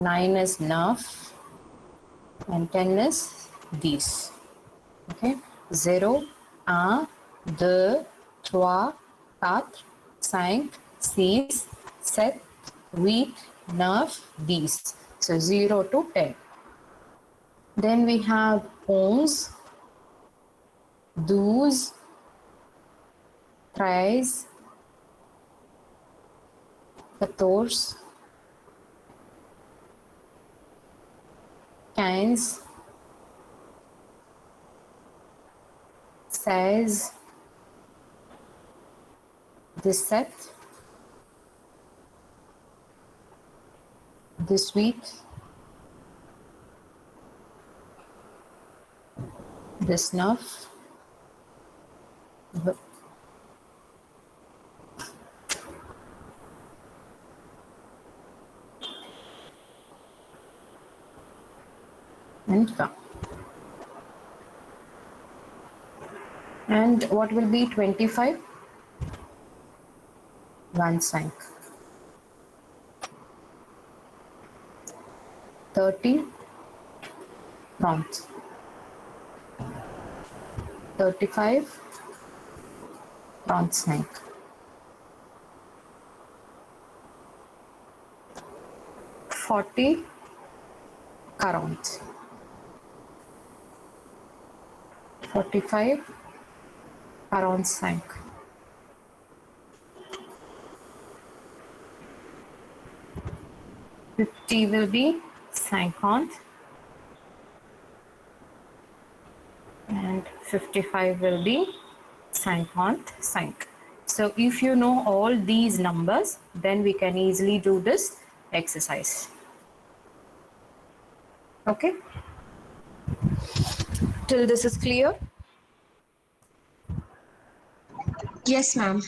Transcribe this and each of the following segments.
9 is 9 and 10 is these. Okay, 0, 1, 2, 3, 4, 5, 6, 7, 8, 9, 10. So 0 to 10. Then we have 11, 12, 13, 14, 15, 16, 17, 18, 19, and 20. And what will be 25? 1 5. 30, prompt. 35, prompt 5. 40, current. 45, around 5. 50 will be 50 and 55 will be 55. So if you know all these numbers, then we can easily do this exercise. Okay, till this is clear? Yes, ma'am.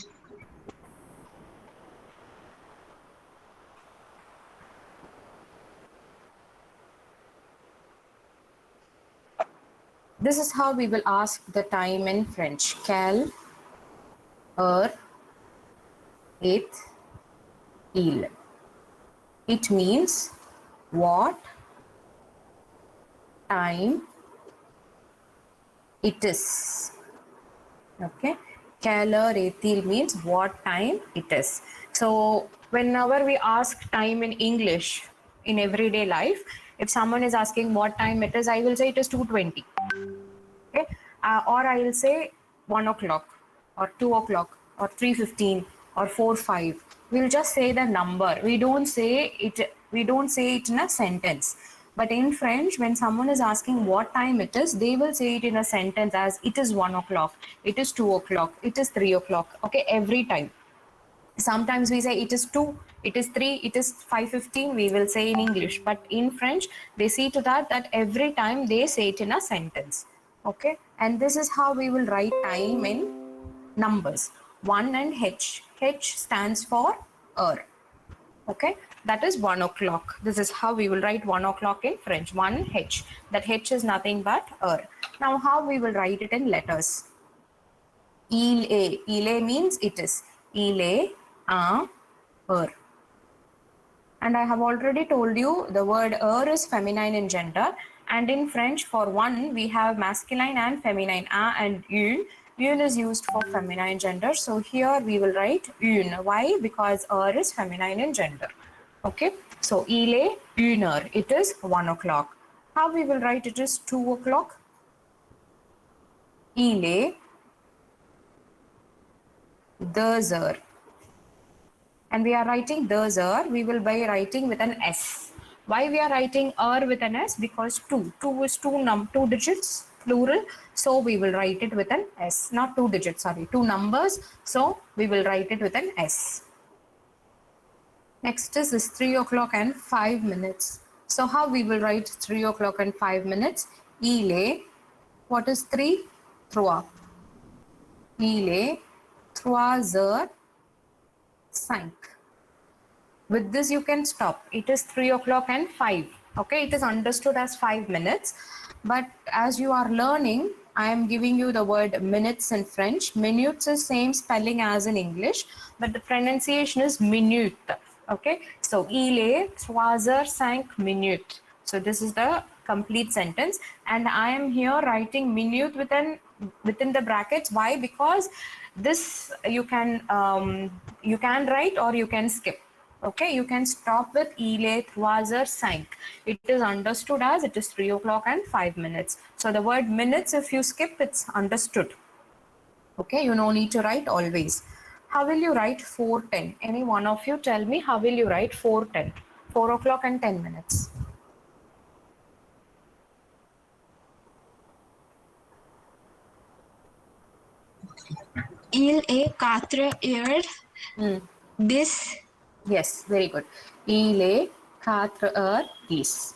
This is how we will ask the time in French. Quelle heure est-il? It means what time it is. Okay, quelle heure est-il means what time it is. So whenever we ask time in English in everyday life, if someone is asking what time it is, I will say it is 2:20. Okay, or I will say 1 o'clock or 2 o'clock or 3:15 or 4:05. We'll just say the number. We don't say it in a sentence. But in French, when someone is asking what time it is, they will say it in a sentence as it is 1 o'clock, it is 2 o'clock, it is 3 o'clock. Okay, every time. Sometimes we say it is 2, it is 3, it is 5:15, we will say in English. But in French, they see to that every time they say it in a sentence. Okay, and this is how we will write time in numbers. 1 and H. H stands for heure. Okay, that is 1 o'clock. This is how we will write 1 o'clock in French. 1 H. That H is nothing but heure. Now how we will write it in letters? Il est. Il est means it is. Il est un heure. And I have already told you the word heure is feminine in gender. And in French, for one, we have masculine and feminine. Un and une. Une is used for feminine gender. So here we will write une. Why? Because heure is feminine in gender. Okay. So il est une heure. It is 1 o'clock. How we will write it is 2 o'clock. Il est 2 heures. And we are writing 2 heures, we will be writing with an S. Why we are writing heure with an S? Because 2 is two digits, plural. So we will write it with an S. Not 2 digits, sorry, 2 numbers. So we will write it with an S. Next is 3 o'clock and 5 minutes. So how we will write 3 o'clock and 5 minutes? Il est, what is 3? 3. Il est 3 heures 5. With this you can stop. It is 3 o'clock and 5. Okay, it is understood as 5 minutes. But as you are learning, I am giving you the word minutes in French. Minutes is same spelling as in English, but the pronunciation is minute. Okay, so ile 3:05 minutes. So this is the complete sentence, and I am here writing minute within the brackets. Why? Because this you can write or you can skip. Okay, you can stop with ile 3:05. It is understood as it is 3 o'clock and 5 minutes. So the word minutes, if you skip, it's understood. Okay, you no need to write always. How will you write 4:10? Any one of you tell me how will you write 4:10? 4 o'clock and 10 minutes. Il est 4 heures. This. Yes, very good. Il est 4:10.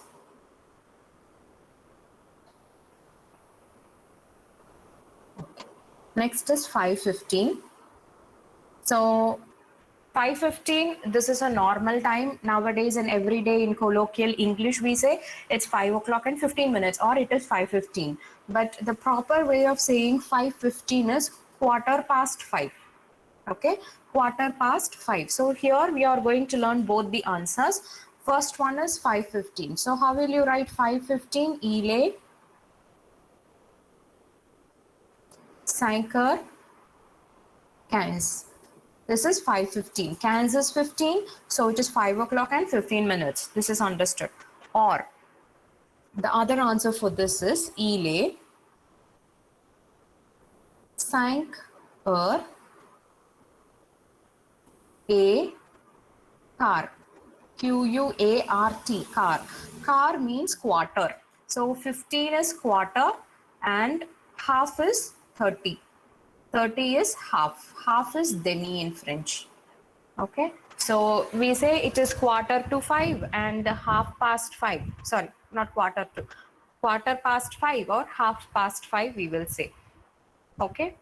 Next is 5:15. So 5:15, this is a normal time. Nowadays and every day in colloquial English, we say it's 5 o'clock and 15 minutes or it is 5:15. But the proper way of saying 5:15 is 5:15. Okay, 5:15. So here we are going to learn both the answers. First one is 5:15. So how will you write 5:15? Il est 5:15. This is 5:15. 15 is 15, so it is 5 o'clock and 15 minutes. This is understood. Or the other answer for this is il est 5 heures et quart. Quart. Car. Car means quarter. So 15 is quarter and half is 30. 30 is half. Half is demi in French. Okay. So we say it is 4:45 and 5:30. Sorry, not quarter to. 4:15 or 5:30 we will say. Okay.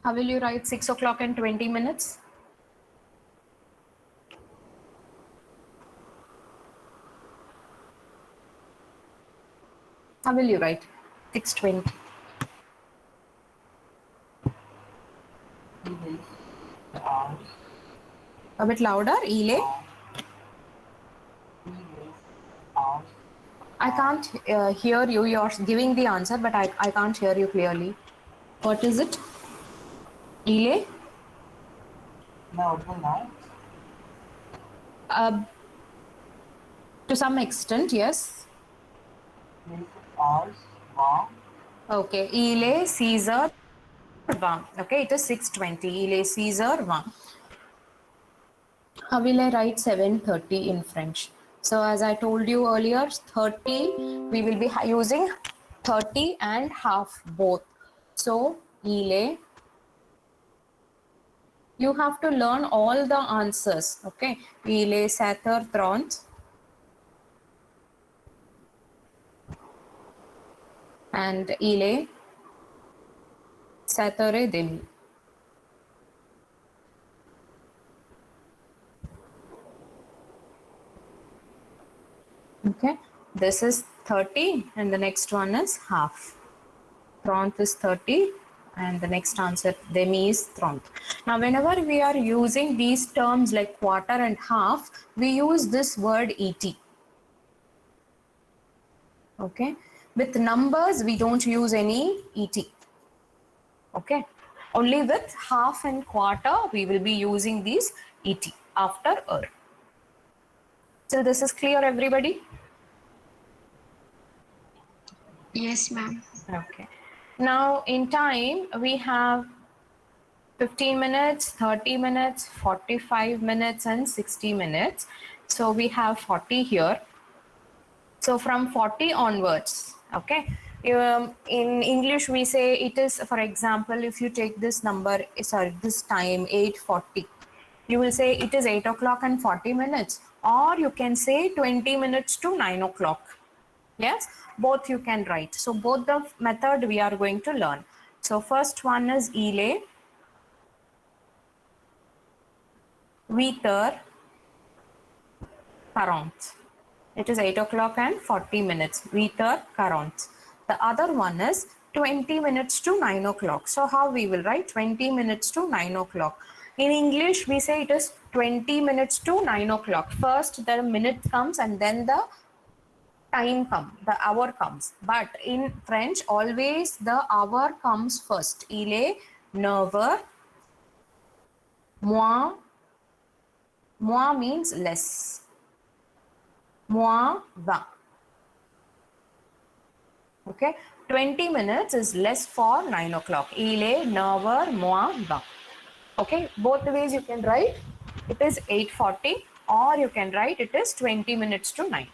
How will you write 6 o'clock and 20 minutes? How will you write 6:20? A bit louder. Il est. I can't hear you. You're giving the answer, but I can't hear you clearly. What is it? Il est? No, now. To some extent, yes. Hours, wow. Okay. Il est 6:20. Okay, it is 6:20. Il est 6:20. How will I write 7:30 in French? So as I told you earlier, 30, we will be using 30 and half both. So il est. You have to learn all the answers. Okay. Il est 7:30. And il est 7:30. Okay, this is 30 and the next one is half. 30 is 30 and the next answer demi is 30. Now whenever we are using these terms like quarter and half, we use this word et. Okay, with numbers we don't use any et. Okay, only with half and quarter we will be using these et after So this is clear, everybody? Yes, ma'am. Okay. Now in time we have 15 minutes, 30 minutes, 45 minutes and 60 minutes. So we have 40 here. So from 40 onwards, okay. In English we say it is, for example, if you take this number, sorry, this time 8:40, you will say it is 8 o'clock and 40 minutes, or you can say 20 minutes to 9 o'clock. Yes, both you can write. So both the method we are going to learn. So first one is il est 8:40. It is 8 o'clock and 40 minutes. 8:40. The other one is 20 minutes to 9 o'clock. So how we will write 20 minutes to 9 o'clock? In English, we say it is 20 minutes to 9 o'clock. First, the minute comes and then the time comes, the hour comes. But in French, always the hour comes first. Il est 9 heures, moins, moins means less, moins 20. Okay, 20 minutes is less for 9 o'clock. Il est 9 heures moins 20. Okay, both the ways you can write it is 8:40 or you can write it is 20 minutes to 9.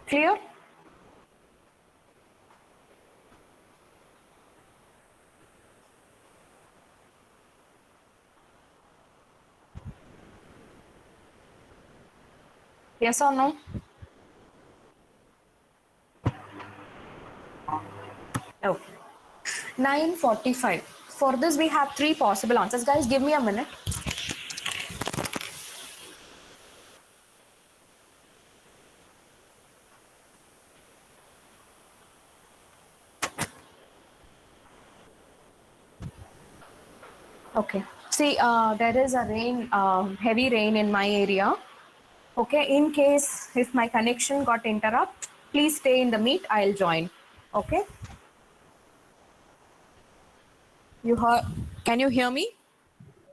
Clear? Yes or no? Okay. 9:45. For this, we have three possible answers. Guys, give me a minute. Okay. See, there is a rain, heavy rain in my area. Okay. In case if my connection got interrupted, please stay in the meet. I'll join. Okay. You heard? Can you hear me?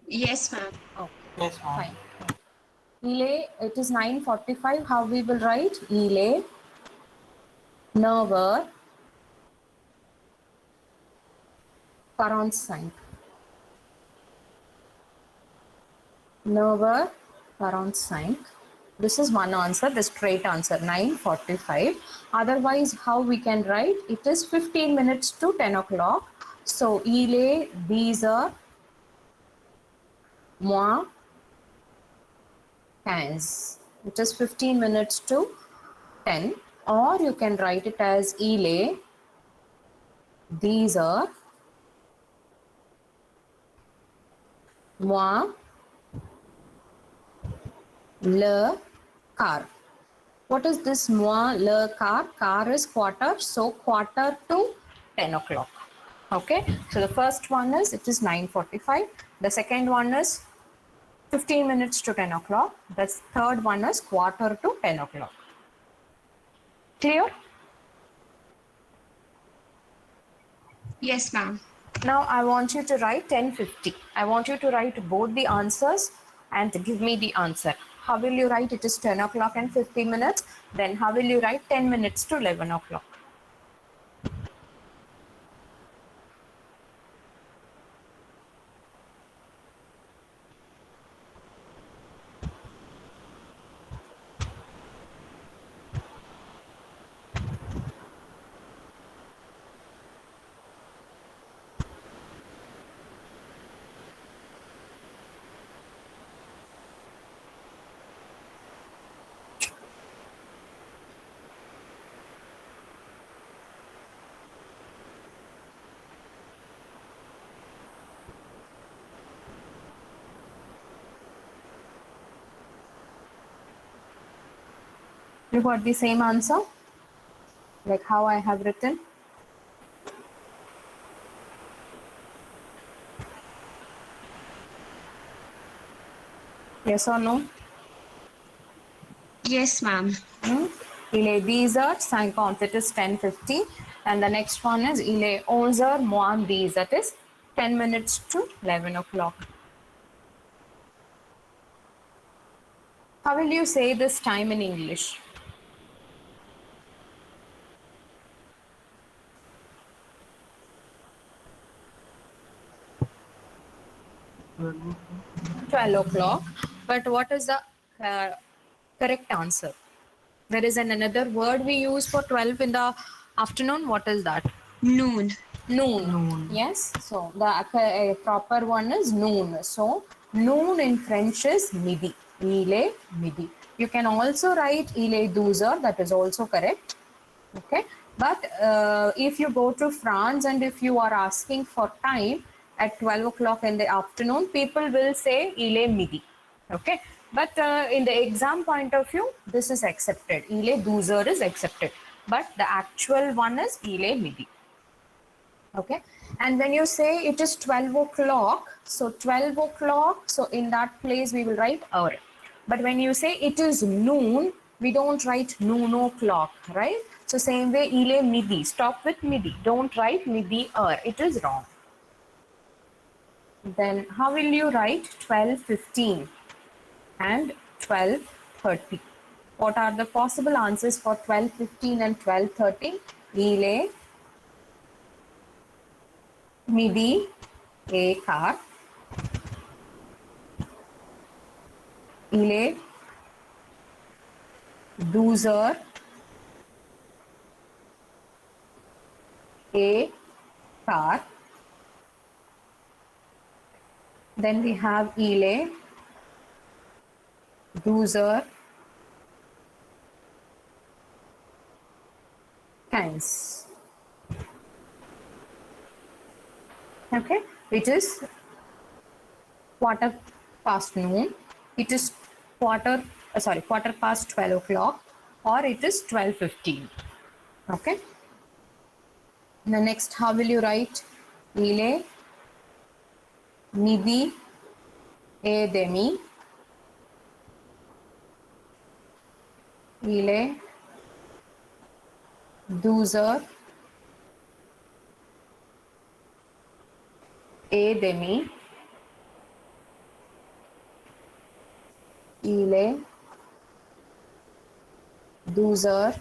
Yes, ma'am. Oh, Yes, ma'am. fine. It is 9:45. How we will write? Il est 9 heures 45. 9 heures 45. This is one answer, the straight answer, 9:45. Otherwise, how we can write? It is 15 minutes to 10 o'clock. So, il est 10 heures moins 15. It is 15 minutes to 10. Or you can write it as il est 10 heures moins le quart. What is this moins le quart? Quart is quarter, so quarter to 10 o'clock. Okay, so the first one is it is 9:45. The second one is 15 minutes to 10 o'clock. The third one is quarter to 10 o'clock. Clear? Yes, ma'am. Now I want you to write 10:50. I want you to write both the answers and give me the answer. How will you write? It is 10 o'clock and 50 minutes. Then how will you write 10 minutes to 11 o'clock? You got the same answer? Like how I have written? Yes or no? Yes, ma'am. Il est 10 heures 50, it is 10:50. And the next one is il est 11 heures moins 10, that is 10 minutes to 11 o'clock. How will you say this time in English? Well, 12 o'clock. But what is the correct answer? There is another word we use for 12 in the afternoon. What is that? Noon. Noon. Yes. So the proper one is noon. So noon in French is midi. Il est midi. You can also write il est 12 heures. That is also correct. Okay. But if you go to France and if you are asking for time at 12 o'clock in the afternoon, people will say il est midi. Okay. But in the exam point of view, this is accepted. Il est 12 heures is accepted. but the actual one is ile midi. Okay, and when you say it is 12 o'clock, so 12 o'clock, so in that place we will write hour. But when you say it is noon, we don't write noon o'clock, right? So same way, ile midi, stop with midi, don't write midi hour, it is wrong. Then how will you write 12:15 and 12:30? What are the possible answers for 12:15 and 12:30? Ile midi एक hour, ile 12 एक hour. Then we have ile 12 times. Okay, it is quarter past noon, it is quarter past 12 o'clock, or it is 12:15. Okay, the next, how will you write ile midi e demi, ile 12 e demi, ile 12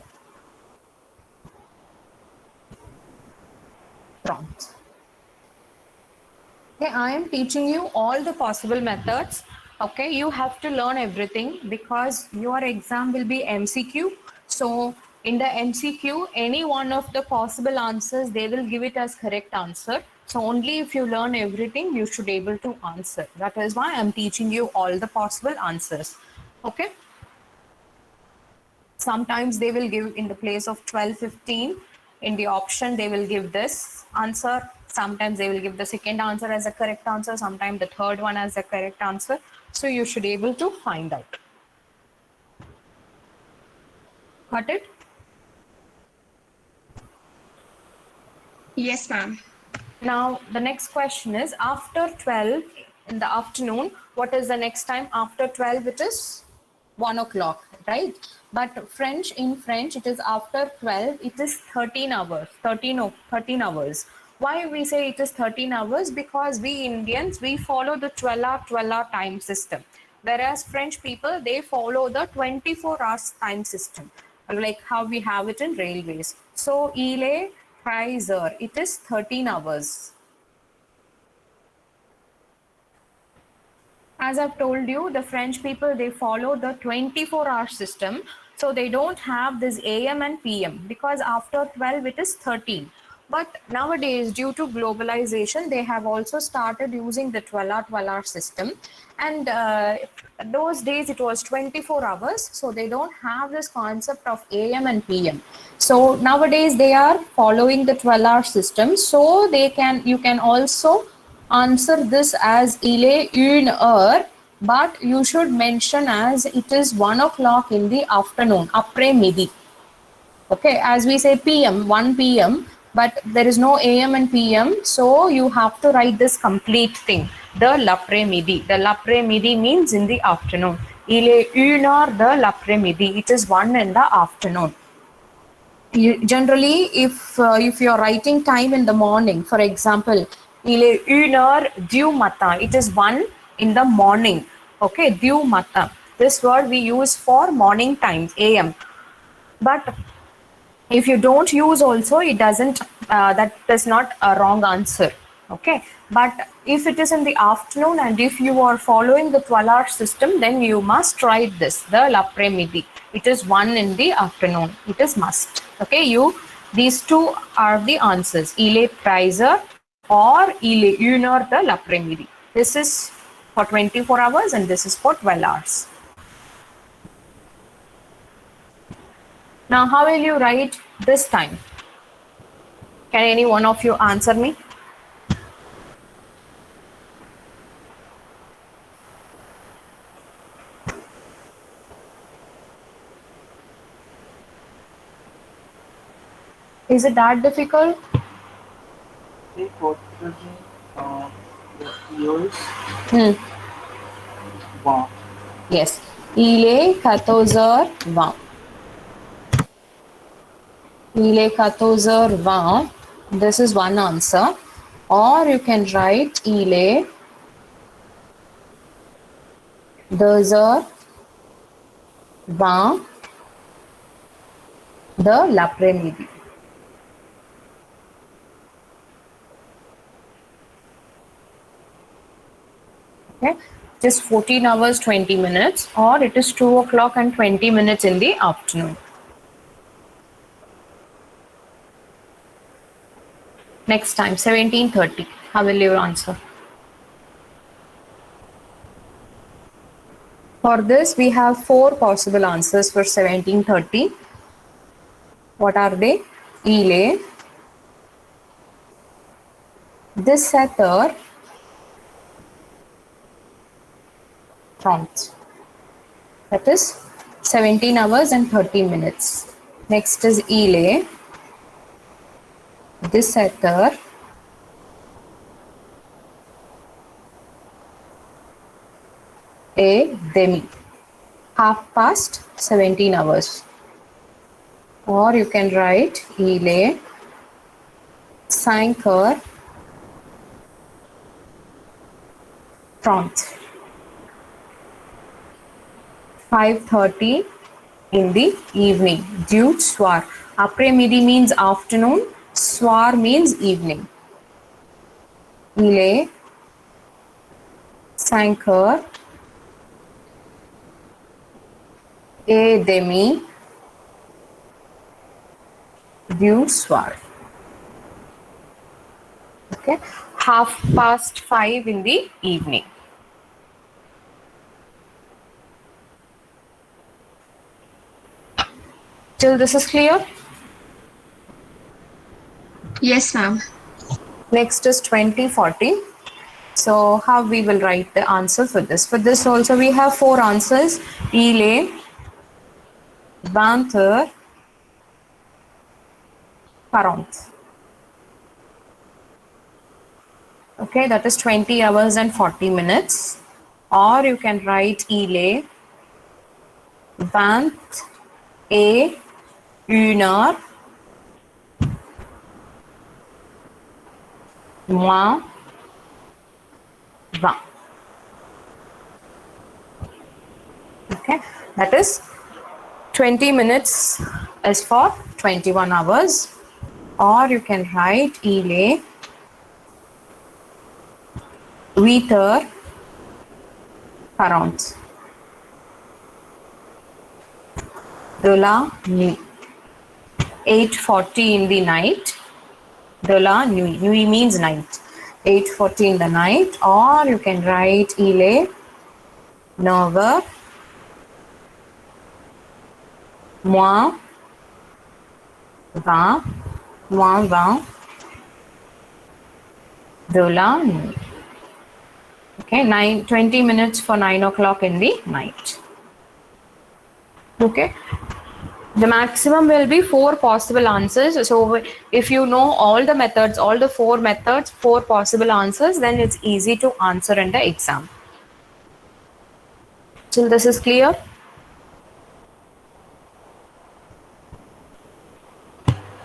prompt. Okay, I am teaching you all the possible methods. Okay, you have to learn everything because your exam will be MCQ. So in the MCQ, any one of the possible answers, they will give it as correct answer. So only if you learn everything, you should be able to answer. That is why I'm teaching you all the possible answers. Okay. Sometimes they will give in the place of 12:15 in the option, they will give this answer. Sometimes they will give the second answer as a correct answer, sometimes the third one as a correct answer. So you should be able to find out. Got it? Yes, ma'am. Now the next question is, after 12 in the afternoon, what is the next time? After 12 it is 1 o'clock, right? But in French it is after 12, it is 13 hours, 13 hours. Why we say it is 13 hours? Because we Indians, we follow the 12-hour time system, whereas French people, they follow the 24 hours time system, like how we have it in railways. So il est 13 heures, it is 13 hours. As I've told you, the French people, they follow the 24-hour system. So they don't have this AM and PM, because after 12 it is 13. But nowadays, due to globalization, they have also started using the 12-hour system. And those days it was 24 hours. So they don't have this concept of AM and PM. So nowadays they are following the 12-hour system. So you can also answer this as il est une heure, but you should mention as it is 1 o'clock in the afternoon, après midi. Okay, as we say PM, 1 PM, but there is no AM and PM, so you have to write this complete thing, the l'après midi. The l'après midi means in the afternoon. Il est une heure de l'après midi, it is 1 in the afternoon. Generally, if you are writing time in the morning, for example, il est une heure du matin, it is 1 in the morning. Okay, du matin. This word we use for morning times, AM. But if you don't use also, it doesn't, that is not a wrong answer. Okay, but if it is in the afternoon and if you are following the 12-hour system, then you must write this, the l'après midi. It is 1 in the afternoon. It is must. Okay, these two are the answers. Il est 13 heures or il est une heure de l'après midi. This is for 24 hours and this is for 12 hours. Now, how will you write this time? Can any one of you answer me? Is it that difficult? Take what is the years? Wow. Yes. Il est 14h20. Il est 14h20. This is one answer. Or you can write il est 2h20 de l'après-midi. Okay, it is 14 hours 20 minutes, or it is 2 o'clock and 20 minutes in the afternoon. Next time, 17:30. How will you answer? For this, we have 4 possible answers for 17:30. What are they? Il est 17h30. That is 17 hours and 30 minutes. Next is il est 17h et demi, 17:30 hours. Or you can write il est 5h30. 5:30 in the evening. Du soir. Après-midi means afternoon. Soir means evening. Il est 5h30 du soir. Okay, 5:30 in the evening. Till this is clear? Yes, ma'am. Next is 20:40. So how we will write the answer for this? For this also we have 4 answers. Il est 20h40. Okay, that is 20 hours and 40 minutes. Or you can write il est 21h moins 20. Okay, that is 20 minutes is for 21 hours. Or you can write il est 8h40 de la nuit. 8:40 in the night. De la nuit. Nuit means night. 8:40 in the night. Or you can write il est 9h moins 20 de la nuit. Okay, 20 minutes for 9 o'clock in the night. Okay, the maximum will be 4 possible answers. So if you know all the methods, all the 4 methods, 4 possible answers, then it's easy to answer in the exam. Till this is clear?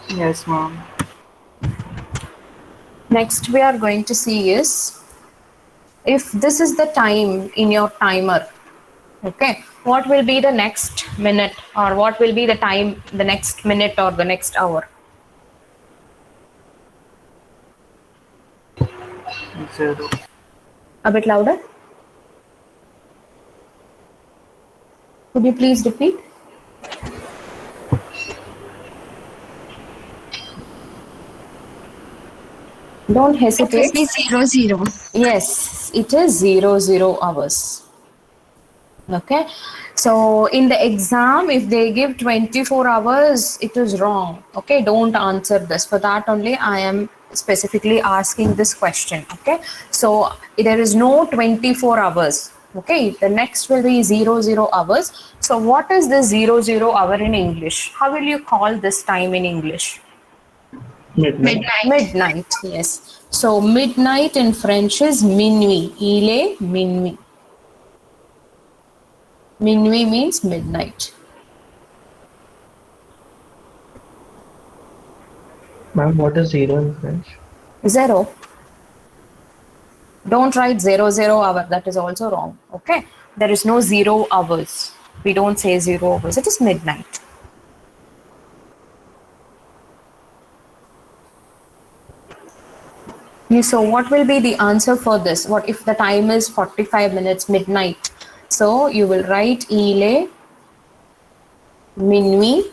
Yes, ma'am. Next we are going to see is, if this is the time in your timer, okay, what will be the next minute, or what will be the time, the next minute or the next hour? 0. A bit louder. Could you please repeat? Don't hesitate. It will be 00. Yes, it is 00 hours. Okay, so in the exam, if they give 24 hours, it is wrong. Okay, don't answer this. For that only I am specifically asking this question. Okay, so there is no 24 hours. Okay, the next will be 00 hours. So what is the 00 hour in English? How will you call this time in English? Midnight. Midnight, yes. So midnight in French is minuit. Il est minuit. Minuit means midnight. Ma'am, what is zero in French? Zero. Don't write 00 hour. That is also wrong. Okay. There is no 0 hours. We don't say 0 hours. It is midnight. So what will be the answer for this? What if the time is 45 minutes midnight? So you will write il est minuit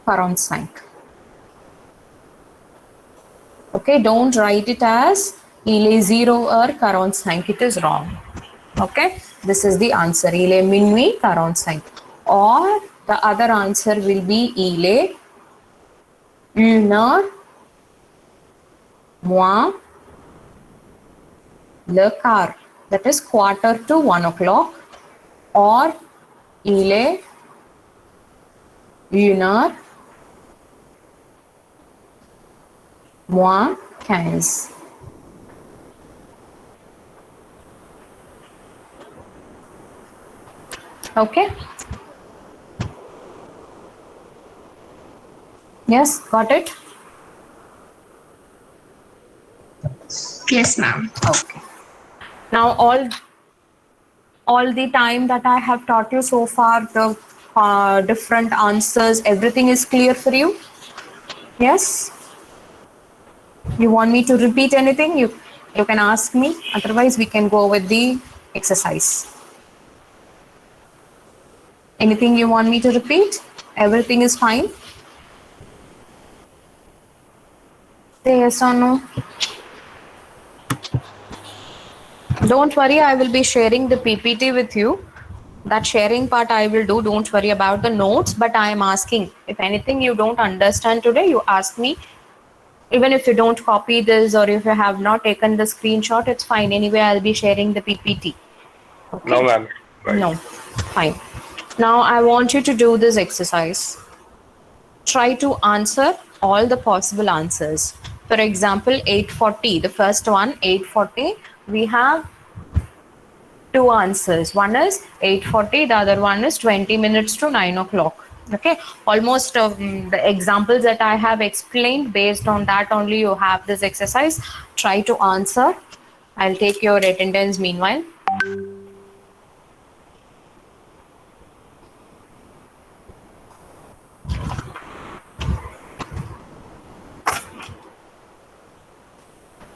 45. Okay, don't write it as il est 0h45. It is wrong. Okay, this is the answer. Il est minuit 45. Or the other answer will be il est 1h moins le quart. That is quarter to 1 o'clock. Or il est 1h moins 15. Okay. Yes, got it? Yes, ma'am. Okay. Now all the time that I have taught you so far, the different answers, everything is clear for you? Yes? You want me to repeat anything? You can ask me. Otherwise, we can go with the exercise. Anything you want me to repeat? Everything is fine? Say yes or no. Don't worry, I will be sharing the PPT with you. That sharing part I will do. Don't worry about the notes, but I am asking. If anything you don't understand today, you ask me. Even if you don't copy this or if you have not taken the screenshot, it's fine. Anyway, I'll be sharing the PPT. Okay? No, ma'am. Right. No, fine. Now I want you to do this exercise. Try to answer all the possible answers. For example, 840, the first one, 840, we have two answers. One is 840, the other one is 20 minutes to 9 o'clock. Okay, almost the examples that I have explained, based on that only you have this exercise. Try to answer. I'll take your attendance meanwhile.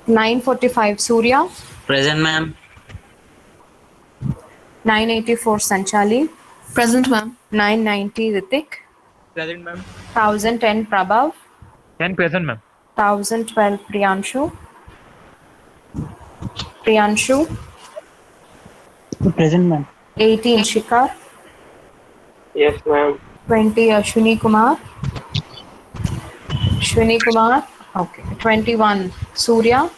(9:45) Surya. Present, ma'am. 984 Sanchali. Present, ma'am. 990 Ritik. Present, ma'am. 1010 Prabhav. 10 present, ma'am. 1012 Priyanshu. Priyanshu. Present, ma'am. 18 Shikhar. Yes, ma'am. 20 Ashwini Kumar. Ashwini Kumar. Okay. 21 Surya.